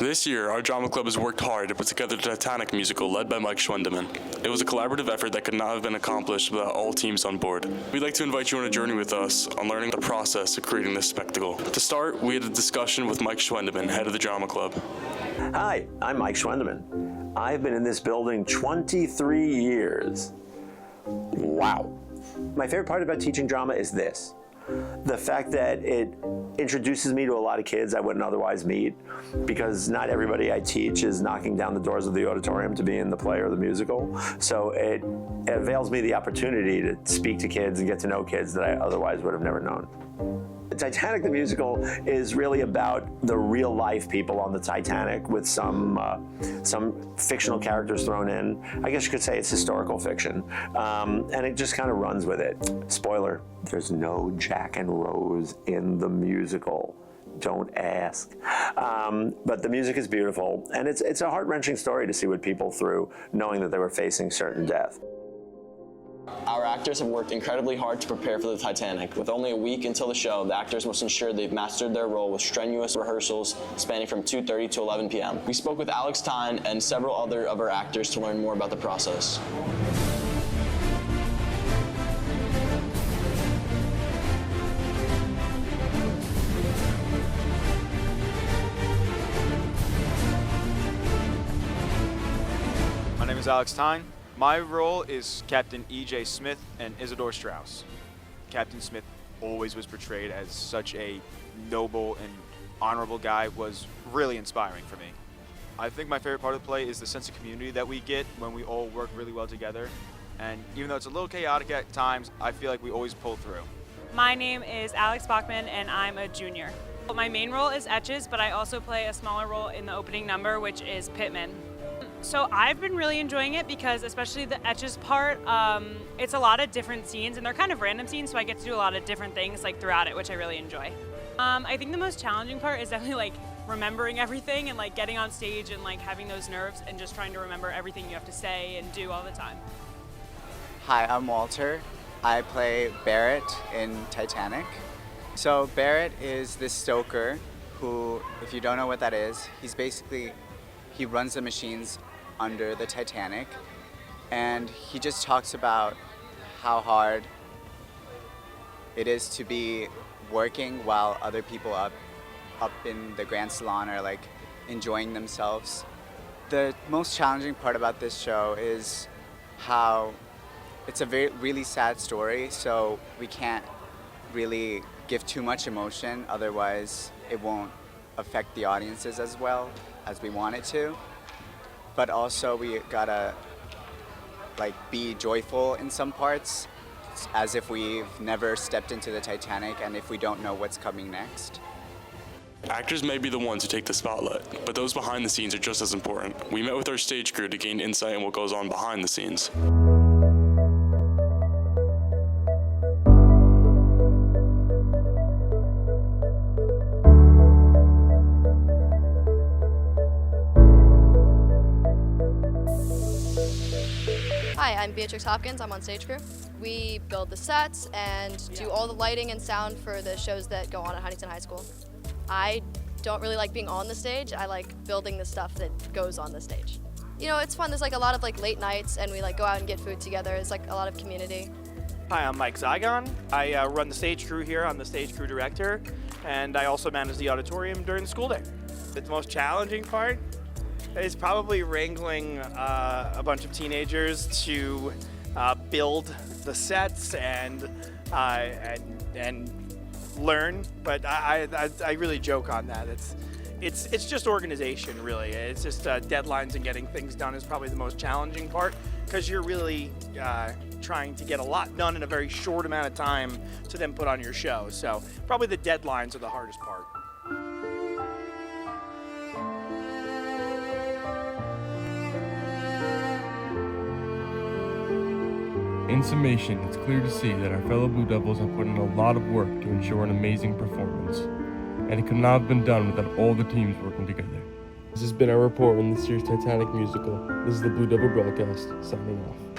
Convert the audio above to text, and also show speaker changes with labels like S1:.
S1: This year, our drama club has worked hard to put together the Titanic musical led by Mike Schwendeman. It was a collaborative effort that could not have been accomplished without all teams on board. We'd like to invite you on a journey with us on learning the process of creating this spectacle. To start, we had a discussion with Mike Schwendeman, head of the drama club.
S2: Hi, I'm Mike Schwendeman. I've been in this building 23 years. Wow. My favorite part about teaching drama is this. The fact that it introduces me to a lot of kids I wouldn't otherwise meet, because not everybody I teach is knocking down the doors of the auditorium to be in the play or the musical. So it avails me the opportunity to speak to kids and get to know kids that I otherwise would have never known. Titanic the musical is really about the real life people on the Titanic with some fictional characters thrown in. I guess you could say it's historical fiction. And it just kind of runs with it. Spoiler, there's no Jack and Rose in the musical. Don't ask. But the music is beautiful, and it's a heart-wrenching story to see what people through, knowing that they were facing certain death.
S3: Our actors have worked incredibly hard to prepare for the Titanic. With only a week until the show, the actors must ensure they've mastered their role with strenuous rehearsals spanning from 2:30 to 11 p.m. We spoke with Alex Tyne and several other of our actors to learn more about the process.
S4: My name is Alex Tyne. My role is Captain E.J. Smith and Isidore Strauss. Captain Smith always was portrayed as such a noble and honorable guy, was really inspiring for me. I think my favorite part of the play is the sense of community that we get when we all work really well together. And even though it's a little chaotic at times, I feel like we always pull through.
S5: My name is Alex Bachman and I'm a junior. My main role is Etches, but I also play a smaller role in the opening number, which is Pittman. So I've been really enjoying it because, especially the Etches part, it's a lot of different scenes and they're kind of random scenes, so I get to do a lot of different things like throughout it, which I really enjoy. I think the most challenging part is definitely like remembering everything and like getting on stage and like having those nerves and just trying to remember everything you have to say and do all the time.
S6: Hi, I'm Walter. I play Barrett in Titanic. So Barrett is this stoker who, if you don't know what that is, he runs the machines under the Titanic, and he just talks about how hard it is to be working while other people up in the Grand Salon are like enjoying themselves. The most challenging part about this show is how it's a really sad story, so we can't really give too much emotion, otherwise it won't affect the audiences as well as we want it to. But also we gotta like be joyful in some parts, as if we've never stepped into the Titanic and if we don't know what's coming next.
S1: Actors may be the ones who take the spotlight, but those behind the scenes are just as important. We met with our stage crew to gain insight on what goes on behind the scenes.
S7: Hi, I'm Beatrix Hopkins. I'm on stage crew. We build the sets and do all the lighting and sound for the shows that go on at Huntington High School. I don't really like being on the stage. I like building the stuff that goes on the stage. You know, it's fun. There's like a lot of like late nights and we like go out and get food together. It's like a lot of community.
S8: Hi, I'm Mike Zygon. I run the stage crew here. I'm the stage crew director, and I also manage the auditorium during the school day. The most challenging part is probably wrangling a bunch of teenagers to build the sets and learn. But I really joke on that. It's just organization, really. It's just deadlines and getting things done is probably the most challenging part, because you're really trying to get a lot done in a very short amount of time to then put on your show. So probably the deadlines are the hardest part.
S9: In summation, it's clear to see that our fellow Blue Devils have put in a lot of work to ensure an amazing performance, and it could not have been done without all the teams working together. This has been our report on this year's Titanic musical. This is the Blue Devil Broadcast, signing off.